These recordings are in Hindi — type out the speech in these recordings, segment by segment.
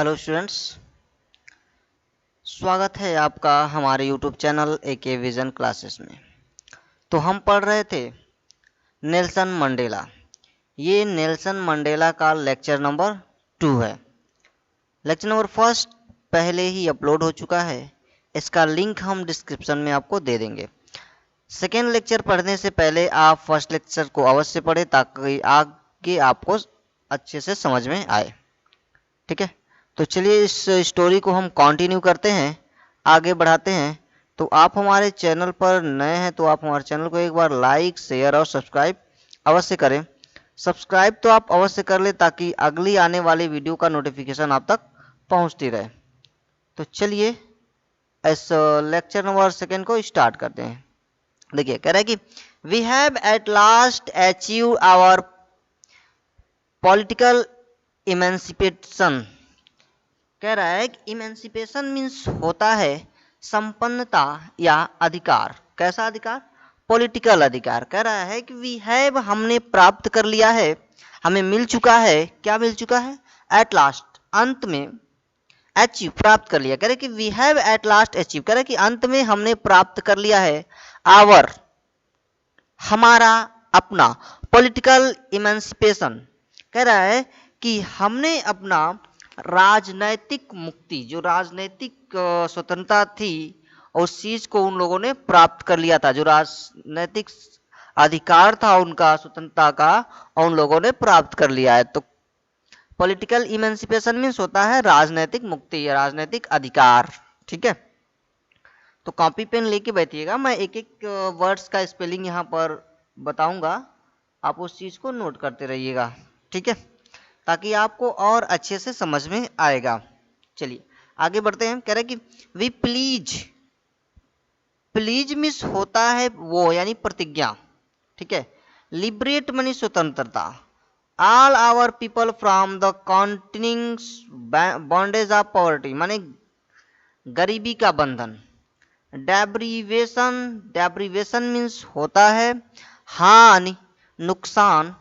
हेलो स्टूडेंट्स, स्वागत है आपका हमारे YouTube channel AK vision classes में। तो हम पढ़ रहे थे नेल्सन मंडेला। ये नेल्सन मंडेला का लेक्चर नंबर 2 है। लेक्चर नंबर 1 पहले ही अपलोड हो चुका है, इसका लिंक हम डिस्क्रिप्शन में आपको दे देंगे। सेकेंड लेक्चर पढ़ने से पहले आप फर्स्ट लेक्चर को अवश्य पढ़ें ताकि आगे आपको अच्छे से समझ में आए। ठीक है, तो चलिए इस स्टोरी को हम कंटिन्यू करते हैं, आगे बढ़ाते हैं। तो आप हमारे चैनल पर नए हैं तो आप हमारे चैनल को एक बार लाइक, शेयर और सब्सक्राइब अवश्य करें। सब्सक्राइब तो आप अवश्य कर लें ताकि अगली आने वाली वीडियो का नोटिफिकेशन आप तक पहुंचती रहे। तो चलिए इस लेक्चर नंबर 2 को स्टार्ट करते हैं। देखिए, कह रहा है कि we have at last achieve our political emancipation. कह रहा है कि इमेंसिपेशन मीन्स होता है संपन्नता या अधिकार। कैसा अधिकार? पॉलिटिकल अधिकार। कह रहा है कि वी हैव, हमने प्राप्त कर लिया है, हमें मिल चुका है। क्या मिल चुका है? एट लास्ट, अंत में। अचीव, प्राप्त कर लिया। कह रहे कि we have at last achieve. कह रहे कि अंत में हमने प्राप्त कर लिया है आवर, हमारा, अपना पॉलिटिकल इमेंसिपेशन। कह रहा है कि हमने अपना राजनैतिक मुक्ति, जो राजनैतिक स्वतंत्रता थी, उस चीज को उन लोगों ने प्राप्त कर लिया था। जो राजनैतिक अधिकार था उनका, स्वतंत्रता का, उन लोगों ने प्राप्त कर लिया है। तो पॉलिटिकल इमेंसिपेशन मीन्स होता है राजनैतिक मुक्ति या राजनैतिक अधिकार। ठीक है, तो कॉपी पेन लेके बैठिएगा, मैं एक एक वर्ड्स का स्पेलिंग यहाँ पर बताऊंगा, आप उस चीज को नोट करते रहिएगा। ठीक है, ताकि आपको और अच्छे से समझ में आएगा। चलिए आगे बढ़ते हैं। कह रहे कि वी प्लीज, प्लीज मिस होता है वो, यानी प्रतिज्ञा। ठीक है, लिबरेट मनी स्वतंत्रता, all our people from the continuing bondage of poverty, माने गरीबी का बंधन। डेब्रीवेशन, डेब्रीवेशन मीन्स होता है हानि, नुकसान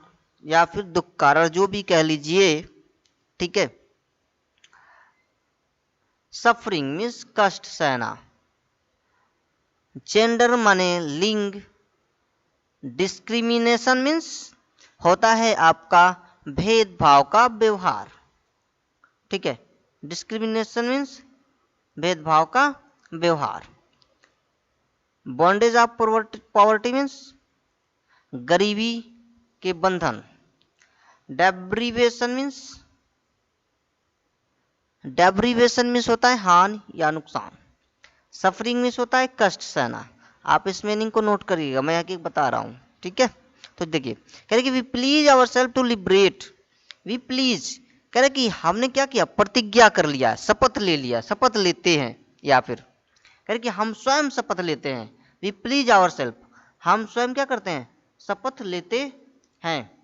या फिर दुख कारण, जो भी कह लीजिए। ठीक है, सफरिंग मीन्स कष्ट सहना। जेंडर माने लिंग। डिस्क्रिमिनेशन मीन्स होता है आपका भेदभाव का व्यवहार। ठीक है, डिस्क्रिमिनेशन मीन्स भेदभाव का व्यवहार। बॉन्डेज ऑफ पॉवर्टी मीन्स गरीबी के बंधन। डेब्रीवेशन मीन्स, डेब्रीवेशन मीन्स होता है हानि या नुकसान। सफरिंग मीन्स होता है कष्ट सहना। आप इस मीनिंग को नोट करिएगा, मैं एक एक बता रहा हूं। ठीक है, तो देखिए, कह रहे कि we pledge our self to liberate. We pledge, कह रहे कि हमने क्या किया? प्रतिज्ञा कर लिया, शपथ ले लिया, शपथ लेते हैं। या फिर कह रहे कि हम स्वयं शपथ लेते हैं। वी प्लीज आवर सेल्फ, हम स्वयं क्या करते हैं? शपथ लेते हैं।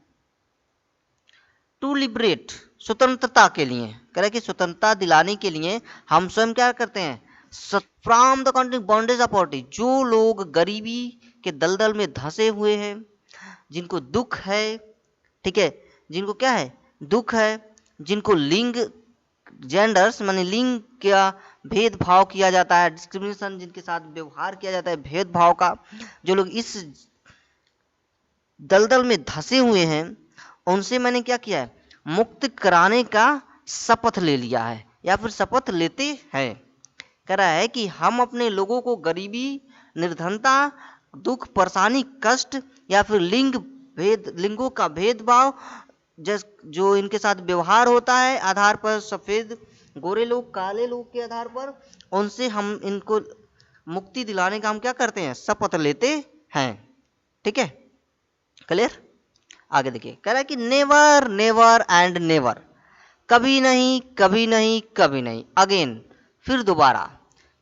टू लिबरेट, स्वतंत्रता के लिए। कह रहे कि स्वतंत्रता दिलाने के लिए हम स्वयं क्या करते हैं? From the country bondage of poverty, जो लोग गरीबी के दलदल में धंसे हुए हैं, जिनको दुख है। ठीक है, जिनको क्या है? दुख है। जिनको लिंग, जेंडर्स माने लिंग का भेदभाव किया जाता है, डिस्क्रिमिनेशन, जिनके साथ व्यवहार किया जाता है भेदभाव का, जो लोग इस दलदल में धंसे हुए हैं, उनसे मैंने क्या किया है? मुक्त कराने का शपथ ले लिया है या फिर शपथ लेते हैं। कह रहा है कि हम अपने लोगों को गरीबी, निर्धनता, दुख, परेशानी, कष्ट या फिर लिंगों का भेदभाव, जो इनके साथ व्यवहार होता है आधार पर, सफेद, गोरे लोग, काले लोग के आधार पर, उनसे हम इनको मुक्ति दिलाने का हम क्या करते हैं? शपथ लेते हैं। ठीक है, क्लियर? आगे देखिए, कह रहा है कि नेवर, नेवर एंड नेवर, कभी नहीं, कभी नहीं, कभी नहीं, अगेन, फिर दोबारा।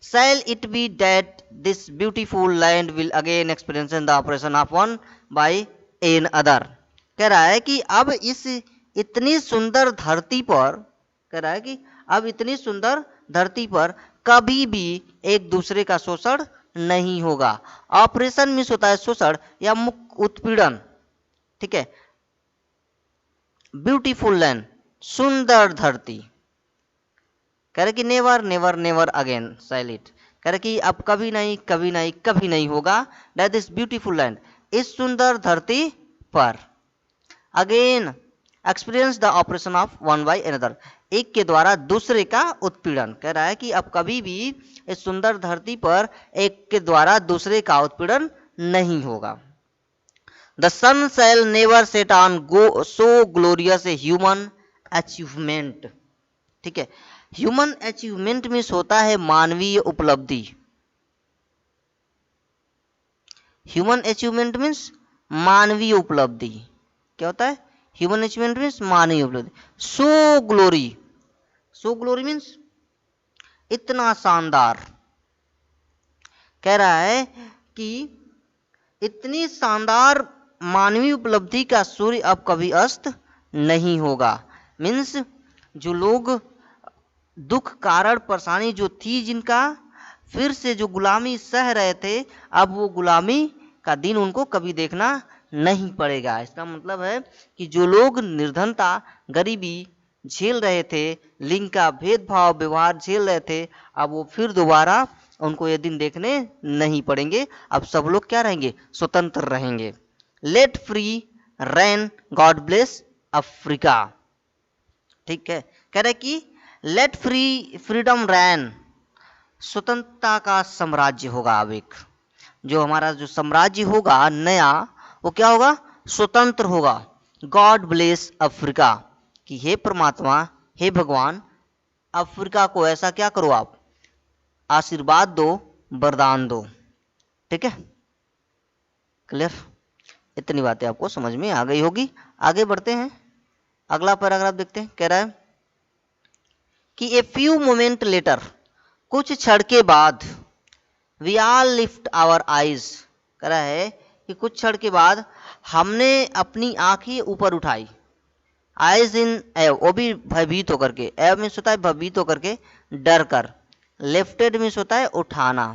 Shall it be that this beautiful land will again experience the oppression of one by another? कह रहा है कि अब इस इतनी सुंदर धरती पर, कह रहा है कि अब इतनी सुंदर धरती पर कभी भी एक दूसरे का शोषण नहीं होगा। ऑपरेशन मीन्स होता है शोषण या उत्पीड़न। ठीक है, ब्यूटीफुल लैंड, सुंदर धरती। कह रहे कि never never never again shall it, कह रहे कि अब कभी नहीं कभी नहीं कभी नहीं होगा दैट इज ब्यूटीफुल लैंड, इस सुंदर धरती पर। Again experience the operation of one by another, एक के द्वारा दूसरे का उत्पीड़न। कह रहा है कि अब कभी भी इस सुंदर धरती पर एक के द्वारा दूसरे का उत्पीड़न नहीं होगा। The sun shall never set on go so glorious a human achievement. ठीक है, ह्यूमन अचीवमेंट मीन्स होता है मानवीय उपलब्धि। ह्यूमन अचीवमेंट मीन्स मानवीय उपलब्धि। क्या होता है? ह्यूमन अचीवमेंट मीन्स मानवीय उपलब्धि। सो ग्लोरी, सो ग्लोरी मीन्स इतना शानदार। कह रहा है कि इतनी शानदार मानवीय उपलब्धि का सूर्य अब कभी अस्त नहीं होगा। मीन्स जो लोग दुख कारण परेशानी जो थी जिनका, फिर से जो गुलामी सह रहे थे, अब वो गुलामी का दिन उनको कभी देखना नहीं पड़ेगा। इसका मतलब है कि जो लोग निर्धनता गरीबी झेल रहे थे, लिंग का भेदभाव व्यवहार झेल रहे थे, अब वो फिर दोबारा उनको ये दिन देखने नहीं पड़ेंगे। अब सब लोग क्या रहेंगे? स्वतंत्र रहेंगे। लेट फ्री रैन गॉड ब्लेस अफ्रीका। ठीक है, कह रहे कि लेट फ्रीडम रैन, स्वतंत्रता का साम्राज्य होगा। अब एक जो हमारा जो साम्राज्य होगा नया, वो क्या होगा? स्वतंत्र होगा। गॉड ब्लेस अफ्रीका, कि हे परमात्मा, हे भगवान, अफ्रीका को ऐसा क्या करो, आप आशीर्वाद दो, वरदान दो। ठीक है, क्लियर? इतनी बातें आपको समझ में आ गई होगी। आगे बढ़ते हैं, अगला पैराग्राफ देखते हैं। कह रहा है कि ए फ्यू मोमेंट लेटर, कुछ क्षण के बाद, we all lift our eyes. कह रहा है कि कुछ क्षण के बाद हमने अपनी आंखें ऊपर उठाई। आइज इन एव, वो भी भयभीत होकर के, एव मीन्स होता है भयभीत होकर के, डर कर। लिफ्टेड मीन्स होता है उठाना।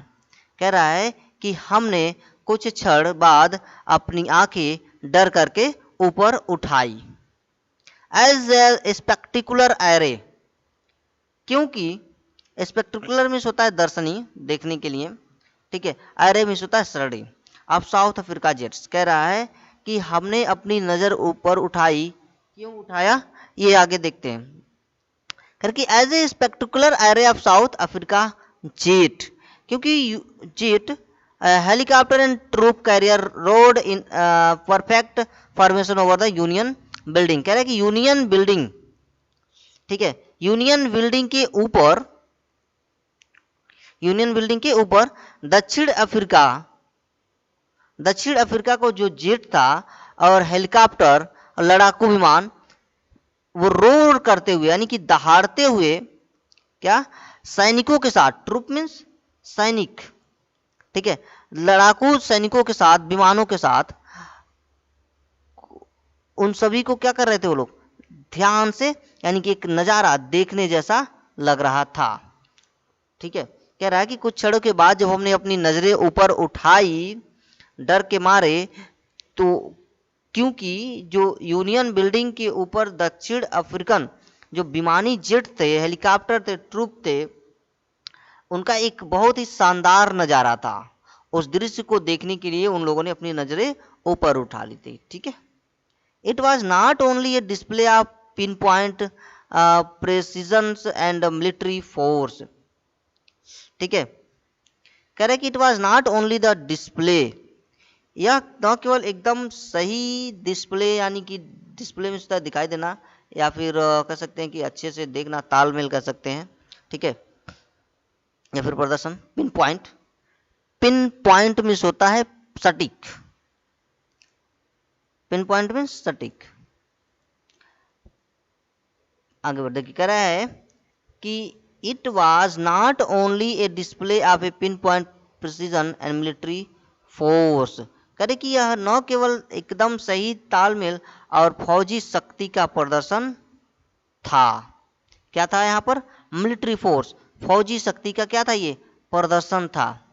कह रहा है कि हमने कुछ क्षण बाद अपनी आंखें डर करके ऊपर उठाई। एज ए स्पेक्टिकुलर एरे, क्योंकि स्पेक्टिकुलर मीन्स होता है दर्शनीय, देखने के लिए। ठीक है, एरे मीन्स होता है श्रेणी। अब साउथ अफ्रीका जेट्स, कह रहा है कि हमने अपनी नजर ऊपर उठाई। क्यों उठाया, ये आगे देखते हैं। करके as a spectacular array of South Africa jet, क्योंकि jet helicopter and troop carrier road in perfect formation over the Union Building. कह रहे हैं कि यूनियन बिल्डिंग, ठीक है, यूनियन बिल्डिंग के ऊपर, यूनियन बिल्डिंग के ऊपर दक्षिण अफ्रीका को जो जेट था और हेलीकॉप्टर और लड़ाकू विमान, वो रोर करते हुए यानी कि दहाड़ते हुए, क्या, सैनिकों के साथ, ट्रूप मीन्स सैनिक, ठीक है, लड़ाकू सैनिकों के साथ, विमानों के साथ, उन सभी को क्या कर रहे थे वो लोग? ध्यान से, यानी कि एक नजारा देखने जैसा लग रहा था। ठीक है, कह रहा है कि कुछ क्षणों के बाद जब हमने अपनी नजरें ऊपर उठाई डर के मारे, तो क्योंकि जो यूनियन बिल्डिंग के ऊपर दक्षिण अफ्रीकन जो विमानी जेट थे, हेलीकॉप्टर थे, ट्रूप थे, उनका एक बहुत ही शानदार नजारा था। उस दृश्य को देखने के लिए उन लोगों ने अपनी नजरें ऊपर उठा ली थी। ठीक है, it was not only A display of pin point precision and military force. ठीक है, कह रहे कि it was not only the display, यह न केवल एकदम सही डिस्प्ले, यानी कि डिस्प्ले में दिखाई देना, या फिर कह सकते हैं कि अच्छे से देखना, तालमेल कह सकते हैं। ठीक है, या फिर प्रदर्शन। पिन पॉइंट मीन्स होता है सटीक, पिन पॉइंट मीन्स सटीक। आगे बढ़ के कह रहा है कि it was not only A display of A pin point precision and military force. करे कि यह न केवल एकदम सही तालमेल और फौजी शक्ति का प्रदर्शन था। क्या था यहाँ पर? मिलिट्री फोर्स, फौजी शक्ति का क्या था? ये प्रदर्शन था।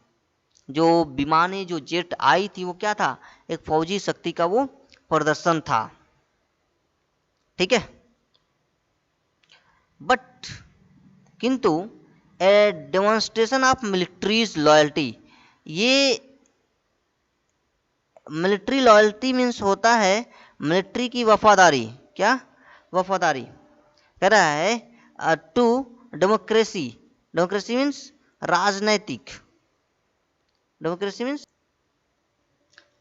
जो विमानें, जो जेट आई थी, वो क्या था? एक फौजी शक्ति का वो प्रदर्शन था। ठीक है, बट किंतु ए डेमोन्स्ट्रेशन ऑफ मिलिट्रीज लॉयल्टी, ये मिलिट्री लॉयल्टी मीन्स होता है मिलिट्री की वफादारी। क्या वफादारी? कह रहा है टू डेमोक्रेसी, डेमोक्रेसी मीन्स राजनैतिक, डेमोक्रेसी मीन्स,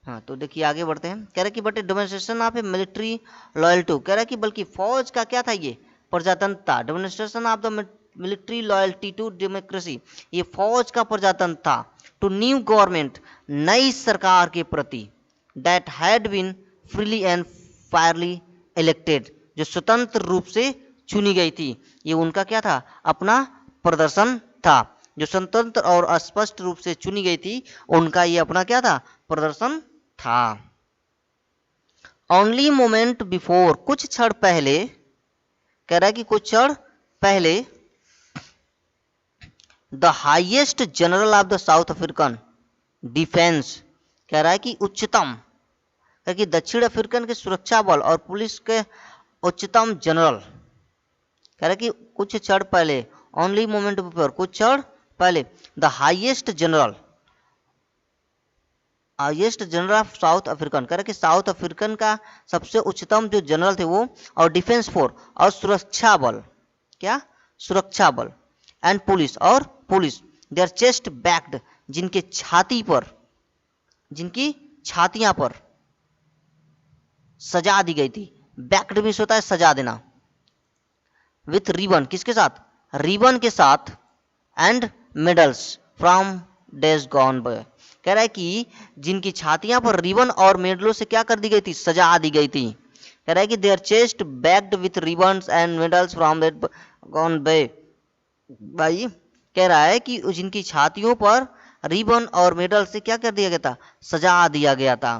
हाँ तो देखिए आगे बढ़ते हैं। कह रहा है कि but demonstration of A military loyalty, कह रहा है कि बल्कि फौज का क्या था ये प्रजातंत्र था। Demonstration of the military loyalty to democracy, ये फौज का प्रजातंत्र था। टू न्यू गवर्नमेंट, नई सरकार के प्रति, that had been freely and fairly elected, जो स्वतंत्र रूप से चुनी गई थी। ये उनका क्या था? अपना प्रदर्शन था। जो स्वतंत्र और स्पष्ट रूप से चुनी गई थी, उनका ये अपना क्या था? प्रदर्शन था। ओनली मोमेंट बिफोर, कुछ क्षण पहले, कह रहा है कि कुछ क्षण पहले, the highest general of the south African defence, कह रहा है कि उच्चतम, कि दक्षिण अफ्रीकन के सुरक्षा बल और पुलिस के उच्चतम जनरल, कह रहा है कि कुछ क्षण पहले, ओनली मोमेंट बिफोर, कुछ क्षण पहले, the highest general, highest general of south African, कह रहा है कि साउथ अफ्रीकन का सबसे उच्चतम जो जनरल थे वो, और डिफेंस फोर्स और सुरक्षा बल, क्या सुरक्षा बल, एंड पुलिस और पुलिस, देयर चेस्ट बैक्ड, जिनके छाती पर, जिनकी छातियां पर सजा दी गई थी। बैक्ड मीन्स होता है सजा देना। विथ रिबन, किसके साथ? रिबन के साथ, and medals from days gone bye, कह रहा है कि जिनकी छातियां पर रिबन और मेडलों से क्या कर दी गई थी? सजा दी गई थी। कह रहा है कि their chest backed with ribbons and medals from days gone by, भाई कह रहा है कि जिनकी छातियों पर रिबन और मेडल से क्या कर दिया गया था? सजा दिया गया था।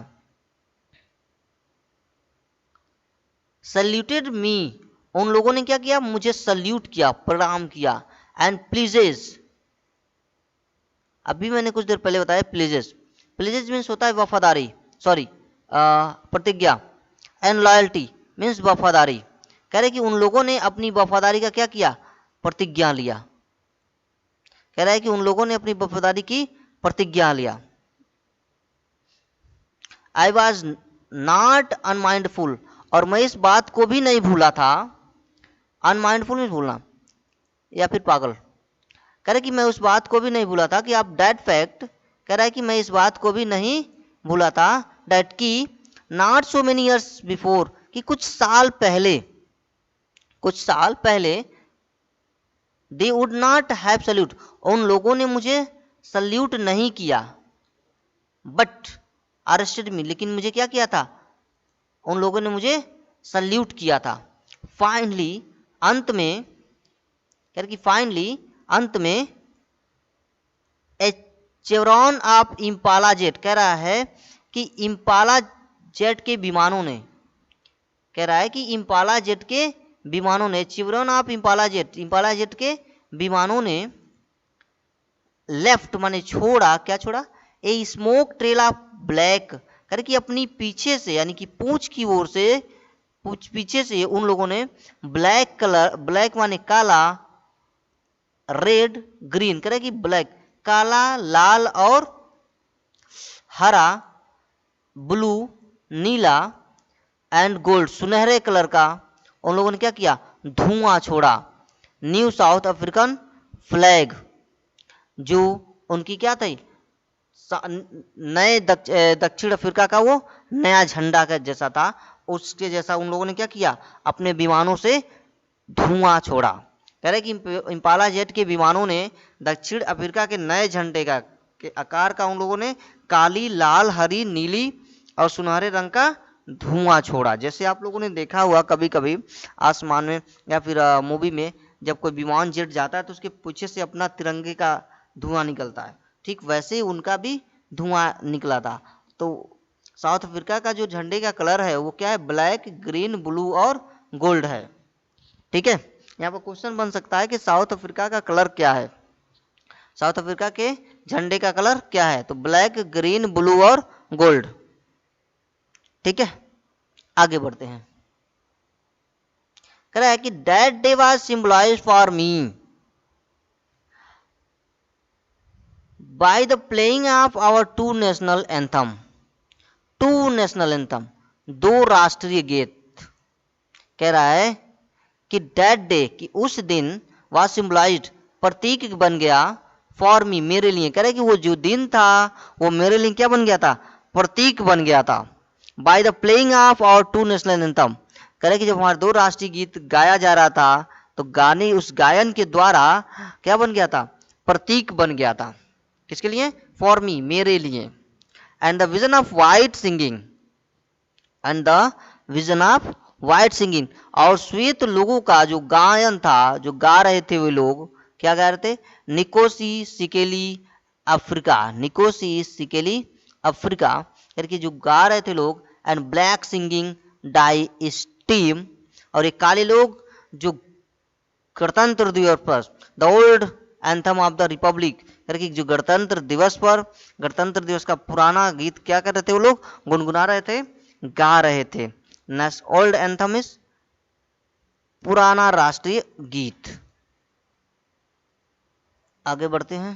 सल्यूटेड मी, उन लोगों ने क्या किया? मुझे सल्यूट किया, प्रणाम किया। एंड प्लीजेज, अभी मैंने कुछ देर पहले बताया प्लीजेज, प्लीजेज मीन्स होता है वफादारी, सॉरी प्रतिज्ञा। एंड लॉयल्टी मीन्स वफादारी, कह रहे कि उन लोगों ने अपनी वफादारी का क्या किया? प्रतिज्ञा लिया। कह रहा है कि उन लोगों ने अपनी वफादारी की प्रतिज्ञा लिया। आई वॉज नॉट अनमाइंडफुल, और मैं इस बात को भी नहीं भूला था। अनमाइंडफुल में भूलना या फिर पागल, कह रहा है कि मैं उस बात को भी नहीं भूला था कि आप दैट फैक्ट, कह रहा है कि मैं इस बात को भी नहीं भूला था, दैट की not so many years before, कि कुछ साल पहले, कुछ साल पहले, they would not have salute, उन लोगों ने मुझे सल्यूट नहीं किया। बट अरेस्टेड मी, लेकिन मुझे क्या किया था? उन लोगों ने मुझे सल्यूट किया था। फाइनली, अंत में, कह रहे कि फाइनली, अंत में, ए चेवरॉन ऑफ इम्पाला जेट, कह रहा है कि इम्पाला जेट के विमानों ने, कह रहा है कि इम्पाला जेट के विमानों ने, chevron of Impala jet, Impala jet के विमानों ने, लेफ्ट माने छोड़ा, क्या छोड़ा? A smoke trail of black, कर कि अपनी पीछे से, यानी कि पूंछ की ओर से, पीछे से उन लोगों ने ब्लैक कलर, ब्लैक माने काला, रेड ग्रीन, करे कि ब्लैक काला, लाल और हरा, ब्लू नीला, एंड गोल्ड सुनहरे कलर का, उन लोगों ने क्या किया? धुआं छोड़ा। न्यू साउथ अफ्रीकन फ्लैग, जो उनकी क्या थी? नए दक्षिण अफ्रीका का वो नया झंडा का जैसा था, उसके जैसा उन लोगों ने क्या किया? अपने विमानों से धुआं छोड़ा। कह रहे कि इम्पाला जेट के विमानों ने दक्षिण अफ्रीका के नए झंडे का के आकार का उन लोगों ने काली, लाल, हरी, नीली और सुनहरे रंग का धुआं छोड़ा। जैसे आप लोगों ने देखा हुआ कभी कभी आसमान में या फिर मूवी में, जब कोई विमान जेट जाता है तो उसके पीछे से अपना तिरंगे का धुआं निकलता है, ठीक वैसे ही उनका भी धुआं निकला था। तो साउथ अफ्रीका का जो झंडे का कलर है वो क्या है? ब्लैक, ग्रीन, ब्लू और गोल्ड है। ठीक है, यहाँ पर क्वेश्चन बन सकता है कि साउथ अफ्रीका का कलर क्या है? साउथ अफ्रीका के झंडे का कलर क्या है? तो ब्लैक, ग्रीन, ब्लू और गोल्ड। ठीक है, आगे बढ़ते हैं। कह रहा है कि that day was symbolised for me, by the playing of our two national anthem, two national anthem, दो राष्ट्रीय गीत। कह रहा है कि दैट डे, कि उस दिन, वाज सिंबलाइज्ड, प्रतीक बन गया, फॉर मी, मेरे लिए। कह रहे कि वो जो दिन था वो मेरे लिए क्या बन गया था, प्रतीक बन गया था। By the playing of our two national anthem, कह रहे कि जब हमारे दो राष्ट्रीय गीत गाया जा रहा था तो गाने, उस गायन के द्वारा क्या बन गया था, प्रतीक बन गया था। किसके लिए, फॉर मी, मेरे लिए। And the vision of white singing, and the vision of white singing, और श्वेत लोगों का जो गायन था, जो गा रहे थे वे लोग, क्या गा रहे थे, निकोसी सिकेली अफ्रीका, निकोसी सिकेली अफ्रीका करके जो गा रहे थे लोग। And black singing Die Stem, और ये काले लोग जो गणतंत्र दिवस पर, the old anthem of the republic करके जो गणतंत्र दिवस पर, गणतंत्र दिवस का पुराना गीत क्या कर रहे थे वो लोग, गुनगुना रहे थे, गा रहे थे। ओल्ड एंथम इज पुराना राष्ट्रीय गीत। आगे बढ़ते हैं,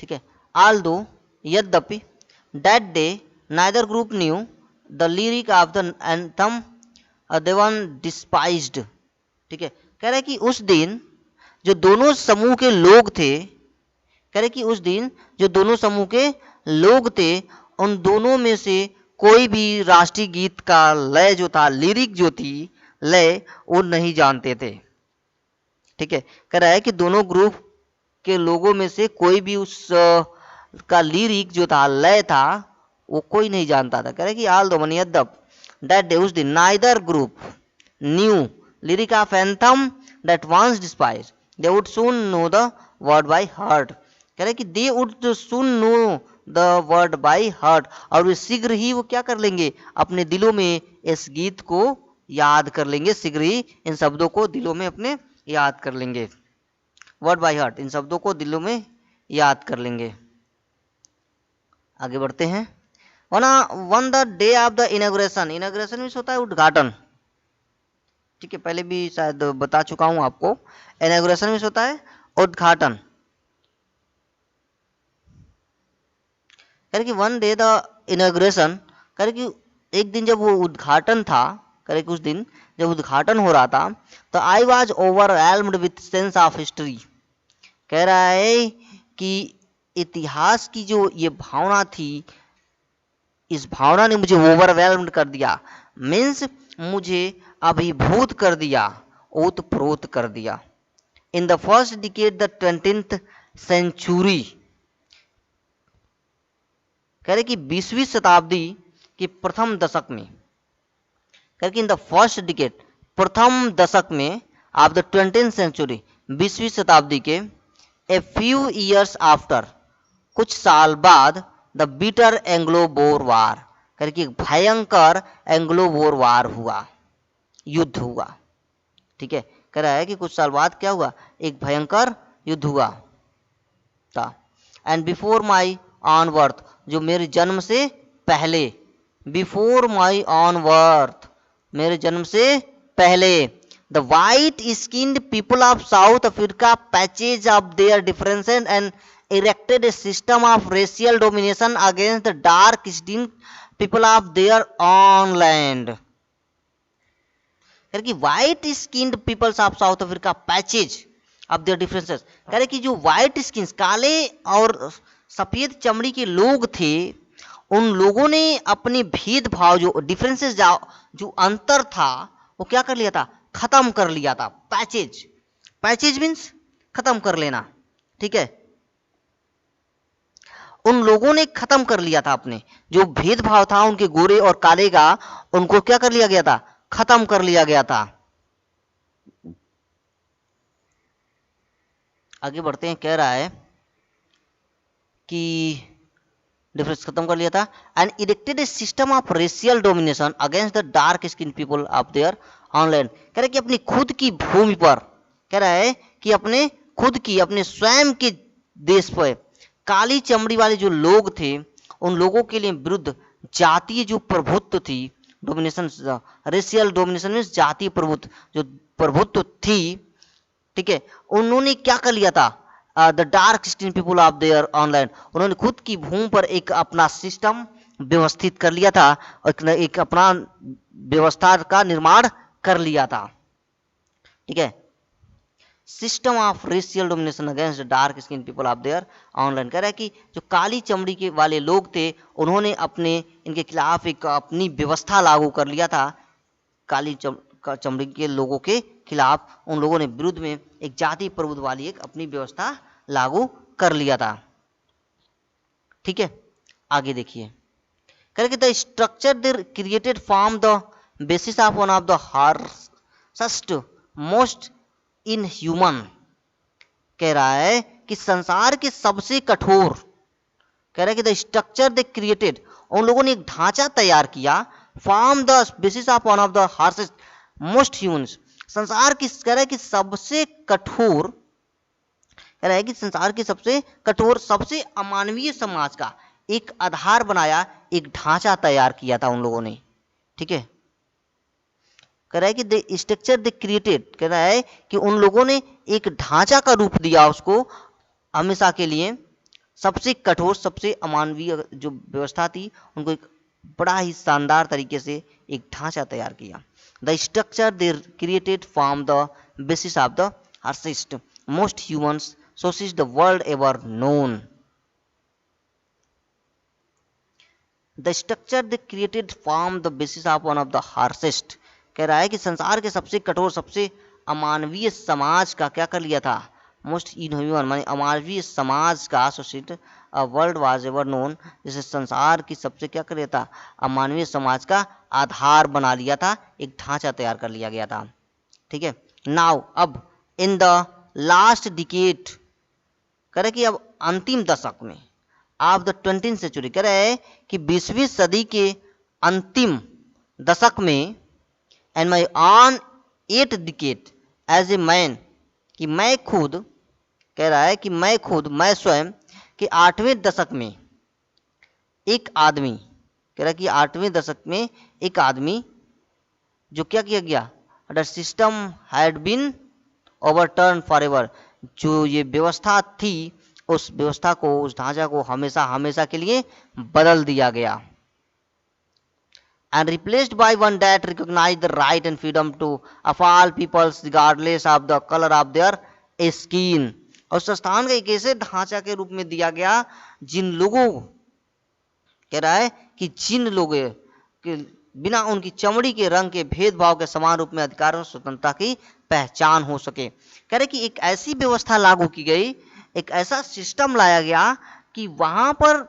ठीक है। आल्दो, यद्यपि, that day neither group new the lyric of the anthem, they one डिस्पाइज्ड, ठीक है। कह रहे कि उस दिन जो दोनों समूह के लोग थे, कह रहे कि उस दिन जो दोनों समूह के लोग थे, उन दोनों में से कोई भी राष्ट्रीय गीत का लय जो था, लिरिक जो थी, लय, वो नहीं जानते थे, ठीक है। कह रहा है कि दोनों ग्रुप के लोगों में से कोई भी उस का लिरिक जो था, लय था, वो कोई नहीं जानता था। कह रहे कि आल दो मन यद्यप, दैट डे, उस दिन, neither group knew lyric of anthem that once despise, they would soon know the word by heart. कह रहे कि they would soon know the word by heart, और वे शीघ्र ही वो क्या कर लेंगे, अपने दिलों में इस गीत को याद कर लेंगे, शीघ्र ही इन शब्दों को दिलों में अपने याद कर लेंगे। वर्ड बाय हार्ट, इन शब्दों को दिलों में याद कर लेंगे। आगे बढ़ते हैं। One the day of the inauguration, inauguration means होता है उद्घाटन, ठीक है, पहले भी शायद बता चुका हूं आपको। इनॉग्रेशन मीन्स होता है उद्घाटन। कि वन डे द इनॉग्रेशन, करे कि एक दिन जब वो उद्घाटन था, करे कि उस दिन जब उद्घाटन हो रहा था, तो I was overwhelmed with sense of history. कह रहा है कि इतिहास की जो ये भावना थी, इस भावना ने मुझे ओवरवेल्म्ड कर दिया, मीन्स मुझे अभिभूत कर दिया, ओतप्रोत कर दिया। In the first decade the 20th century, कह रहे कि 20वीं शताब्दी के प्रथम दशक में, कह रहे इन द फर्स्ट डिकेड, प्रथम दशक में, ऑफ द 20th सेंचुरी, 20वीं शताब्दी के, ए फ्यू ईयर्स आफ्टर, कुछ साल बाद, द बिटर एंग्लो बोर वार, कह रहे कि भयंकर एंग्लो बोर वार हुआ, युद्ध हुआ, ठीक है। कह रहा है कि कुछ साल बाद क्या हुआ, एक भयंकर युद्ध हुआ था। And before my on birth, जो मेरे जन्म से पहले, बिफोर माई ऑन बर्थ, मेरे जन्म से पहले, the white skinned people of South Africa patches of their differences and erected a system of racial domination against the dark skinned people of their own land। कि white skinned peoples of South Africa patches of their differences, कह रहे कि जो व्हाइट स्किन, काले और सफेद चमड़ी के लोग थे, उन लोगों ने अपने भेदभाव, जो डिफरेंसेस, जो अंतर था, वो क्या कर लिया था, खत्म कर लिया था। पैचेज, पैचेज मीन्स खत्म कर लेना, ठीक है। उन लोगों ने खत्म कर लिया था, अपने जो भेदभाव था उनके गोरे और काले का, उनको क्या कर लिया गया था, खत्म कर लिया गया था। आगे बढ़ते हैं, कह रहा है कि डिफरेंस खत्म कर लिया था। And erected A system of racial domination against the dark skin people of their on land, कह रहे कि अपनी खुद की भूमि पर, कह रहा है कि अपने खुद की, अपने स्वयं के देश पर काली चमड़ी वाले जो लोग थे, उन लोगों के लिए विरुद्ध जातीय जो प्रभुत्व थी, डोमिनेशन, रेशियल डोमिनेशन मीन्स जातीय प्रभुत्व, जो प्रभुत्व थी, ठीक है, उन्होंने क्या कर लिया था, the dark skin people of their online, उन्होंने खुद की भूमि पर एक अपना सिस्टम व्यवस्थित कर लिया था और एक अपना व्यवस्था का निर्माण कर लिया था। ठीक है, system of racial domination against dark skin people of their online, कह रहा है कि जो काली चमड़ी के वाले लोग थे उन्होंने अपने इनके खिलाफ एक अपनी व्यवस्था लागू कर लिया था। काली चमड़ी के लोगों के खिलाफ उन लोगों ने विरुद्ध में एक जाति प्रभुत्व वाली एक अपनी व्यवस्था लागू कर लिया था। ठीक है, आगे देखिए, कह रहे कि the structure they created form the basis of one of the harshest most inhuman, कह रहा है कि संसार के सबसे कठोर, कह रहा है कि द स्ट्रक्चर दे क्रिएटेड, उन लोगों ने एक ढांचा तैयार किया, form the basis of one of the harshest most humans, संसार की, कह रहा है कि सबसे कठोर, कह रहा है कि संसार के सबसे कठोर सबसे अमानवीय समाज का एक आधार बनाया, एक ढांचा तैयार किया था उन लोगों ने। ठीक है, कह रहा है कि द स्ट्रक्चर दे क्रिएटेड, कह रहा है कि उन लोगों ने एक ढांचा का रूप दिया उसको हमेशा के लिए, सबसे कठोर सबसे अमानवीय जो व्यवस्था थी उनको एक बड़ा ही शानदार तरीके से एक ढांचा तैयार किया। The structure they created form the basis of the harshest most humans society the world ever known, the structure they created form the basis of one of the harshest, कह रहा है कि संसार के सबसे कठोर सबसे अमानवीय समाज का क्या कर लिया था, मोस्ट इनह्यूमन माने अमानवीय समाज का society world was ever known, जैसे संसार की सबसे क्या कर लिया था, अमानवीय समाज का आधार बना लिया था, एक ढांचा तैयार कर लिया गया था। ठीक है, नाउ अब इन द लास्ट डिकेड, कह रहे कि अब अंतिम दशक में ऑफ द 20th सेंचुरी, कह रहे हैं कि 20वीं सदी के अंतिम दशक में, and my own 8th decade as a man, कि मैं खुद, कह रहा है कि मैं खुद, मैं स्वयं कि 8वें दशक में एक आदमी, कह रहा है कि 8वें दशक में एक आदमी जो क्या किया गया, the system had been overturn for ever, जो ये व्यवस्था थी उस व्यवस्था को, उस ढांचा को हमेशा हमेशा के लिए बदल दिया गया, and replaced by one that recognized the right and freedom to of all peoples regardless of the color of their skin, और उस स्थान का एक ऐसे ढांचा के रूप में दिया गया जिन लोगों, कह रहा है कि जिन लोगों के बिना उनकी चमड़ी के रंग के भेदभाव के समान रूप में अधिकार और स्वतंत्रता की पहचान हो सके। कह रहे कि एक ऐसी व्यवस्था लागू की गई, एक ऐसा सिस्टम लाया गया कि वहां पर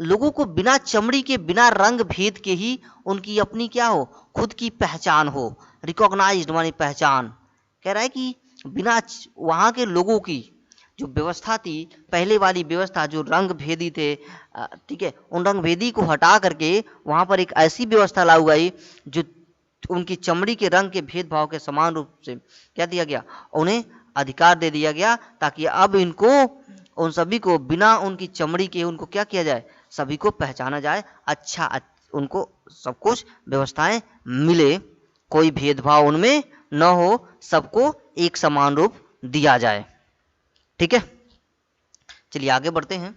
लोगों को बिना चमड़ी के बिना रंग भेद के ही उनकी अपनी क्या हो, खुद की पहचान हो, रिकॉग्नाइज्ड मानी पहचान। कह रहा है कि बिना वहां के लोगों की जो व्यवस्था थी, पहले वाली व्यवस्था जो रंग भेदी थे, ठीक है, उन रंग भेदी को हटा करके वहां पर एक ऐसी व्यवस्था लागू आई जो उनकी चमड़ी के रंग के भेदभाव के समान रूप से क्या दिया गया, उन्हें अधिकार दे दिया गया, ताकि अब इनको उन सभी को बिना उनकी चमड़ी के उनको क्या किया जाए, सभी को पहचाना जाए, अच्छा उनको सब कुछ व्यवस्थाएं मिले, कोई भेदभाव उनमें न हो, सबको एक समान रूप दिया जाए। ठीक है, चलिए आगे बढ़ते हैं।